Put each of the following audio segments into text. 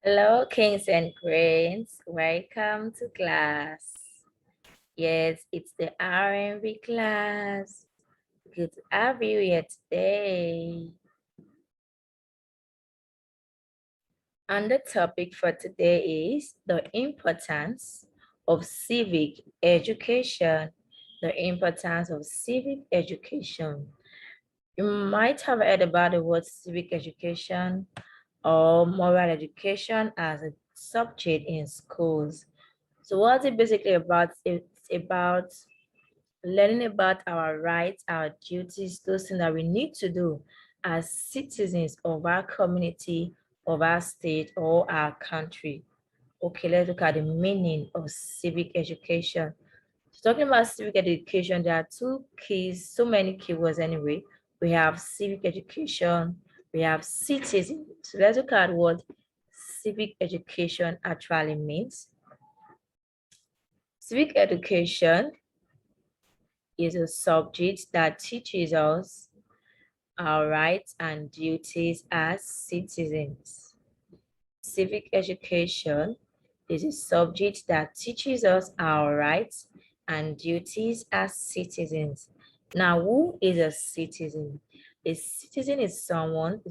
Hello, kings and queens. Welcome to class. Yes, it's the R&B class. Good to have you here today. And the topic for today is the importance of civic education. The importance of civic education. You might have heard about the word civic education or moral education as a subject in schools. So what's it basically about? It's about learning about our rights, our duties, those things that we need to do as citizens of our community, of our state, or our country. Okay, let's look at the meaning of civic education. So talking about civic education, there are two keys, so many keywords anyway. We have civic education, we have citizen. So let's look at what civic education actually means. Civic education is a subject that teaches us our rights and duties as citizens. Civic education is a subject that teaches us our rights and duties as citizens. Now, who is a citizen? A citizen is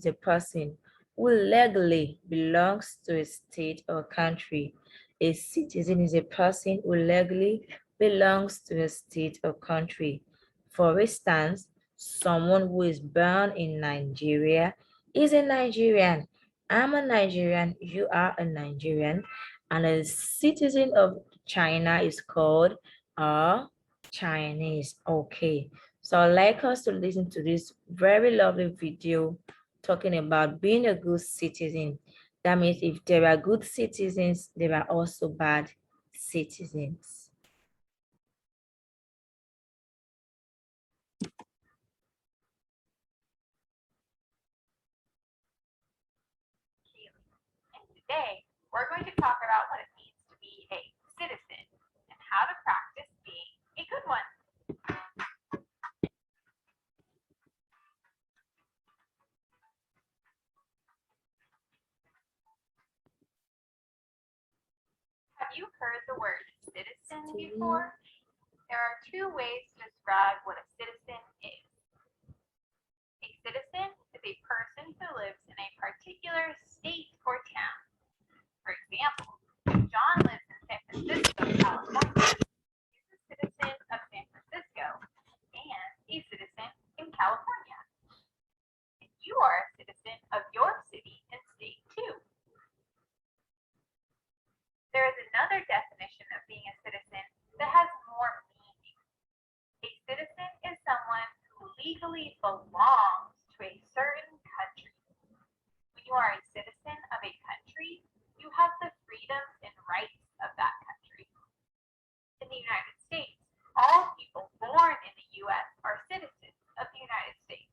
a person who legally belongs to a state or country. A citizen is a person who legally belongs to a state or country. For instance, someone who is born in Nigeria is a Nigerian. I'm a Nigerian, you are a Nigerian, and a citizen of China is called a Chinese. Okay, so I'd like us to listen to this very lovely video talking about being a good citizen. That means if there are good citizens, there are also bad citizens. Today, we're going to talk about what it means to be a citizen and how to practice being a good one. Have you heard the word citizen before? There are two ways to describe what a citizen is. A citizen is a person who lives in a particular state or town. For example, John lives in San Francisco, California. He's a citizen of San Francisco and a citizen in California. And you are a citizen of your city and state too. There is another definition of being a citizen that has more meaning. A citizen is someone who legally belongs to a certain country. When you are a citizen of a country, you have the freedoms and rights of that country. In the United States, all people born in the U.S. are citizens of the United States.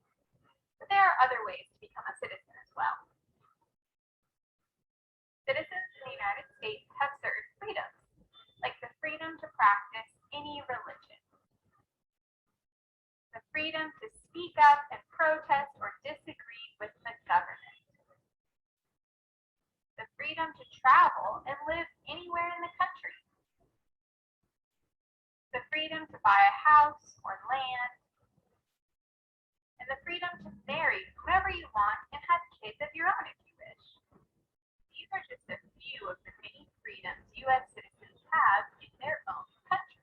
But there are other ways to become a citizen as well. Citizens in the United States have certain freedoms, like the freedom to practice any religion, the freedom to speak up and protest or disagree with the government, the freedom to travel and live anywhere in the country, the freedom to buy a house or land, and the freedom to marry whomever you want and have kids of your own if you wish. These are just a few of the many freedoms U.S. citizens have in their own country.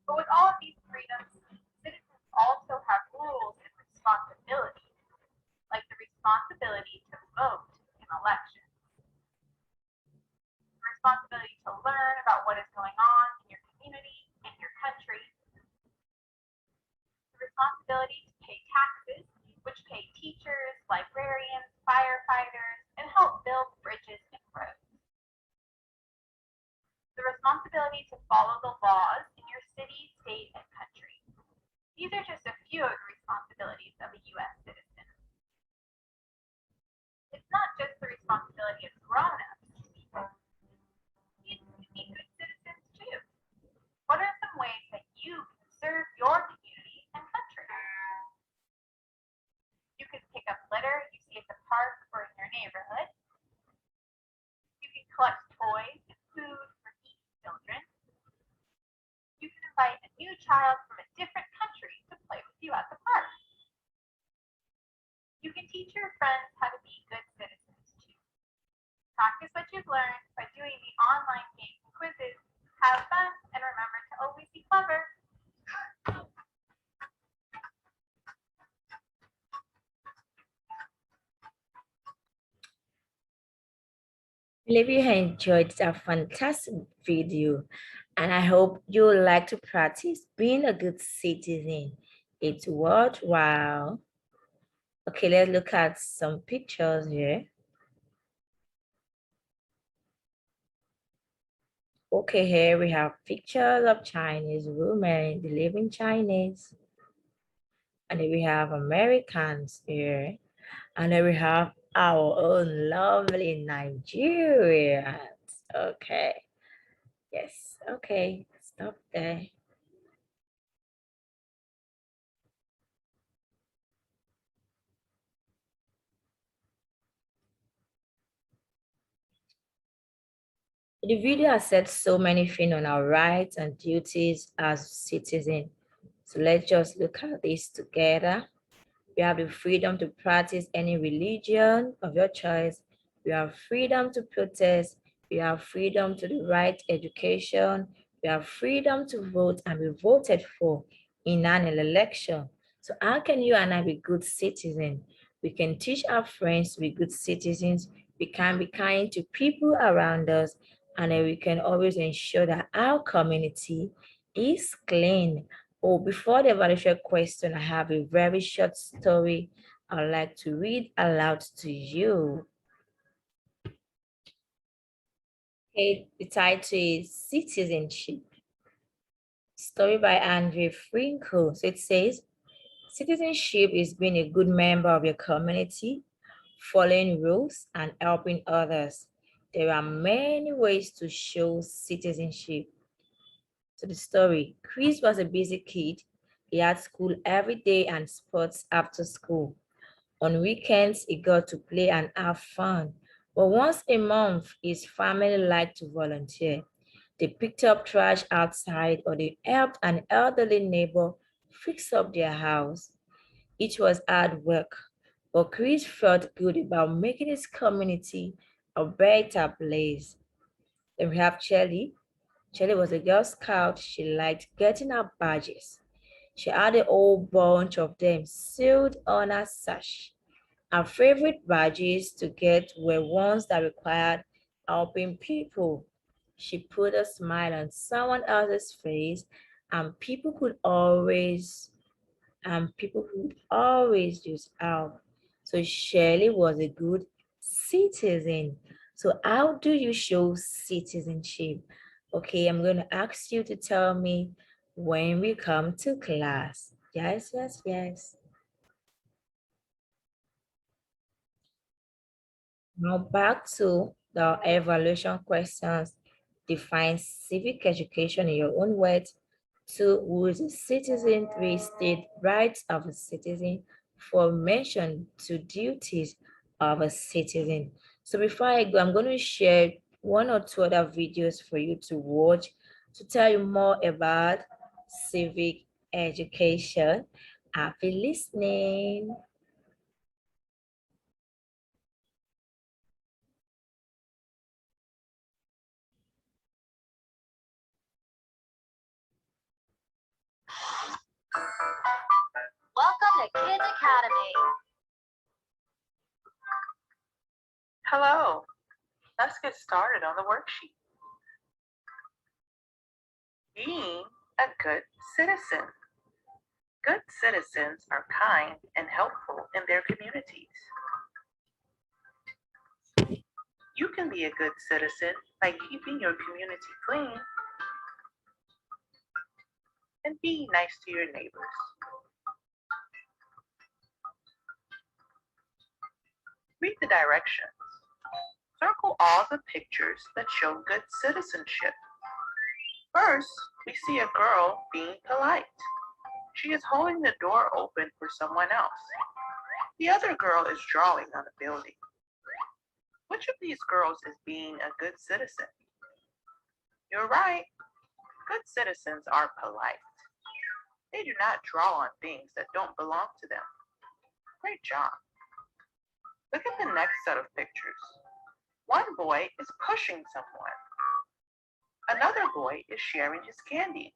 But with all of these freedoms, citizens also have rules and responsibilities, like the responsibility to vote in elections, the responsibility to learn about what is going on in your community and your country, the responsibility to pay taxes, which pay teachers, librarians, firefighters, and help build bridges and roads. The responsibility to follow the laws in your city, state, and country. These are just a few of the responsibilities of a U.S. citizen. It's not just the responsibility of grown-ups. Kids can be good citizens too. What are some ways that you can serve your community and country? You can pick up litter you see at the park or in your neighborhood. new child from a different country to play with you at the park. You can teach your friends how to be good citizens too. Practice what you've learned by doing the online games and quizzes. Have fun and remember to always be clever. Believe you enjoyed that fantastic video, and I hope you like to practice being a good citizen. It's worthwhile. Okay, let's look at some pictures here. Okay, here we have pictures of Chinese women delivering Chinese. And then we have Americans here. And then we have our own lovely Nigerians. Okay. Yes. Okay. Stop there. The video has said so many things on our rights and duties as citizens. So let's just look at this together. You have the freedom to practice any religion of your choice. You have freedom to protest. You have freedom to the right education. You have freedom to vote and be voted for in an election. So how can you and I be good citizens? We can teach our friends to be good citizens. We can be kind to people around us, and then we can always ensure that our community is clean. Oh, before the evaluation question, I have a very short story I'd like to read aloud to you. Okay, the title is Citizenship. Story by Andre Frankel. So it says, citizenship is being a good member of your community, following rules and helping others. There are many ways to show citizenship. To the story, Chris was a busy kid. He had school every day and sports after school. On weekends, he got to play and have fun. But once a month, his family liked to volunteer. They picked up trash outside or they helped an elderly neighbor fix up their house. It was hard work, but Chris felt good about making his community a better place. Then we have Shelly. Shelly was a Girl Scout. She liked getting her badges. She had a whole bunch of them sealed on her sash. Her favorite badges to get were ones that required helping people. She put a smile on someone else's face, and people could always use help. So Shirley was a good citizen. So how do you show citizenship? Okay, I'm going to ask you to tell me when we come to class. Yes, yes, yes. Now back to the evaluation questions. Define civic education in your own words. 2, who is a citizen? 3, state rights of a citizen. 4, mention 2 duties of a citizen. So before I go, I'm going to share 1 or 2 other videos for you to watch to tell you more about civic education. Happy listening. Welcome to Kids Academy. Hello, let's get started on the worksheet. Being a good citizen. Good citizens are kind and helpful in their communities. You can be a good citizen by keeping your community clean and being nice to your neighbors. Read the directions. Circle all the pictures that show good citizenship. First, we see a girl being polite. She is holding the door open for someone else. The other girl is drawing on a building. Which of these girls is being a good citizen? You're right. Good citizens are polite. They do not draw on things that don't belong to them. Great job. Look at the next set of pictures. One boy is pushing someone. Another boy is sharing his candy.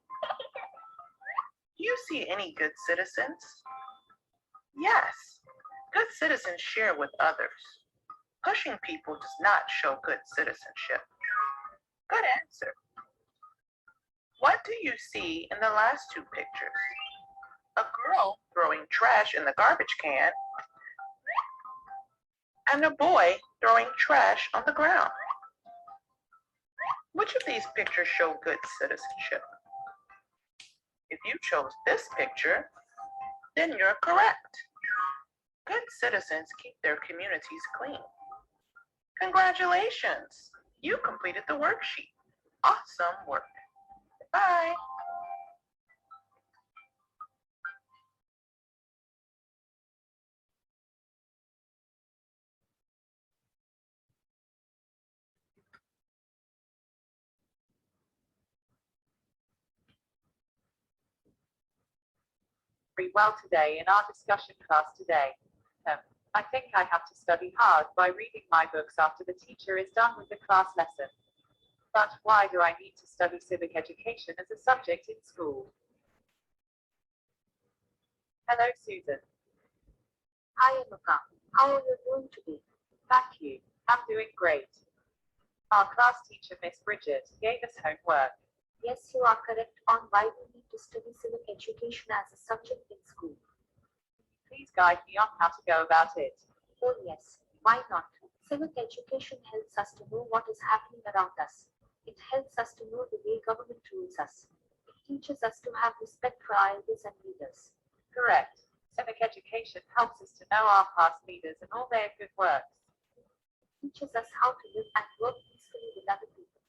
Do you see any good citizens? Yes, good citizens share with others. Pushing people does not show good citizenship. Good answer. What do you see in the last two pictures? A girl throwing trash in the garbage can and a boy throwing trash on the ground. Which of these pictures show good citizenship? If you chose this picture, then you're correct. Good citizens keep their communities clean. Congratulations! You completed the worksheet. Awesome work. Bye. Very well today in our discussion class today. I think I have to study hard by reading my books after the teacher is done with the class lesson. But why do I need to study civic education as a subject in school? Hello, Susan. Hi, Emeka. How are you doing today? Thank you. I'm doing great. Our class teacher, Miss Bridget, gave us homework. Yes, you are correct on why we need to study civic education as a subject in school. Please guide me on how to go about it. Oh, yes. Why not? Civic education helps us to know what is happening around us. It helps us to know the way government rules us. It teaches us to have respect for our elders and leaders. Correct. Civic education helps us to know our past leaders and all their good works. It teaches us how to live and work peacefully with other people.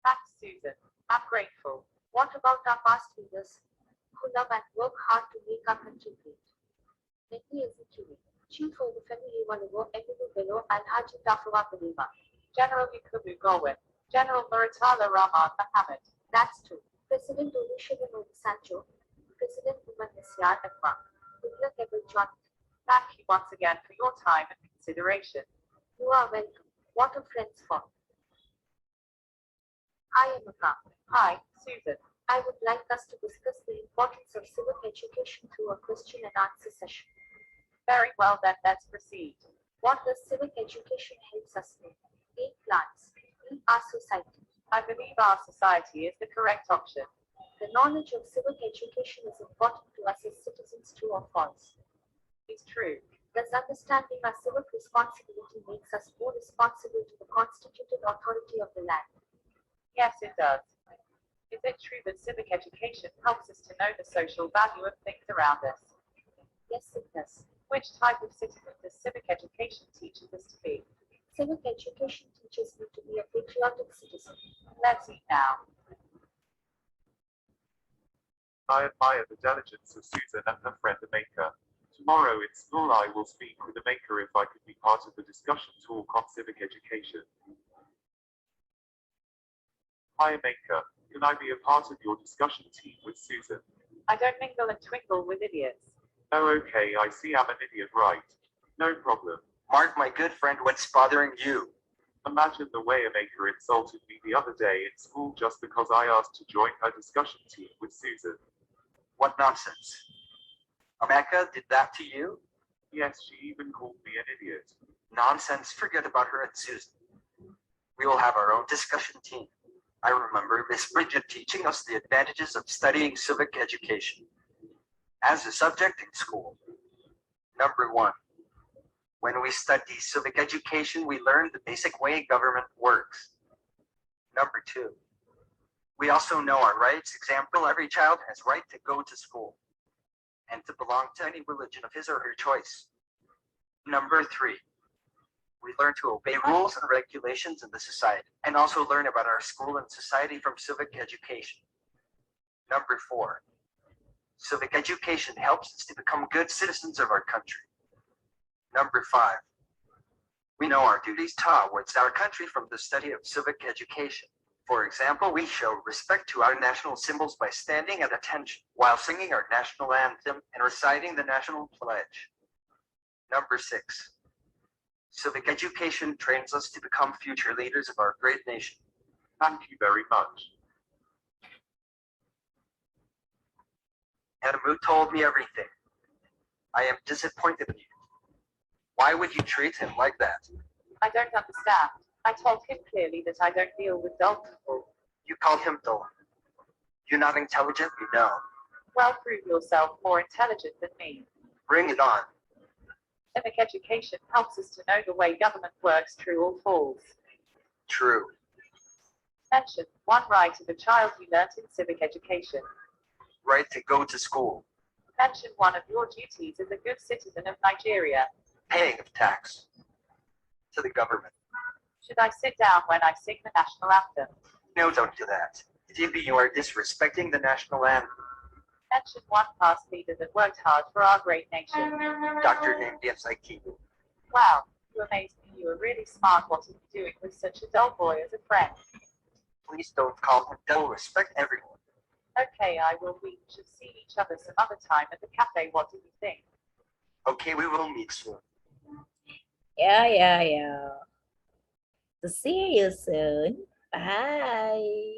Thanks, Susan. I'm grateful. What about our past leaders who love and work hard to make our country great? Let me execute. Chief Olufemi Awolowo Emelu Bello Alhaji Tafawa Balewa. General Yakubu Gowon. General Muratala Rahman Mohammed. That's true. President Olusegun Obasanjo. President Umar Nassir Akbar. Goodluck Ebele Jonathan. Thank you once again for your time and consideration. You are welcome. What are friends for? Hi, Emeka. Hi, Susan. I would like us to discuss the importance of civic education through a question and answer session. Very well then, let's proceed. What does civic education help us with? Make plans. Lead our society. I believe our society is the correct option. The knowledge of civic education is important to us as citizens, true or false? It's true. Does understanding our civic responsibility makes us more responsible to the constituted authority of the land? Yes, it does. Is it true that civic education helps us to know the social value of things around us? Yes, it does. Which type of citizen does civic education teach us to be? Civic education teaches me to be a patriotic citizen. Let's eat now. I admire the diligence of Susan and her friend Amaka. Tomorrow in school I will speak with Amaka if I could be part of the discussion talk on civic education. Hi Amaka, can I be a part of your discussion team with Susan? I don't mingle and twinkle with idiots. Oh okay, I see I'm an idiot, right? No problem. Mark, my good friend, what's bothering you? Imagine the way Amaka insulted me the other day in school just because I asked to join her discussion team with Susan. What nonsense. Amaka did that to you? Yes, she even called me an idiot. Nonsense, forget about her and Susan. We will have our own discussion team. I remember Miss Bridget teaching us the advantages of studying civic education as a subject in school. Number one, when we study civic education, we learn the basic way government works. Number two, we also know our rights. Example, every child has right to go to school and to belong to any religion of his or her choice. Number three, we learn to obey rules and regulations in the society and also learn about our school and society from civic education. Number four, civic education helps us to become good citizens of our country. Number five, we know our duties towards our country from the study of civic education. For example, we show respect to our national symbols by standing at attention while singing our national anthem and reciting the national pledge. Number 6. Civic education trains us to become future leaders of our great nation. Thank you very much. Adamu told me everything. I am disappointed in you. Why would you treat him like that? I don't understand. I told him clearly that I don't deal with dull people. You called him dull. You're not intelligent, you know. Well, prove yourself more intelligent than me. Bring it on. Civic education helps us to know the way government works, true or false. True. Mention one right of a child you learnt in civic education. Right to go to school. Mention one of your duties as a good citizen of Nigeria. Paying of tax. To the government. Should I sit down when I sing the national anthem? No, don't do that. You are disrespecting the national anthem. Mention one past leader that worked hard for our great nation. Doctor named Yesaikibu. Wow, you amaze me. You are really smart. What are you doing with such a dull boy as a friend? Please don't call him dull. Respect everyone. Okay, I will. We should see each other some other time at the cafe. What do you think? Okay, we will meet soon. Yeah. So see you soon. Bye.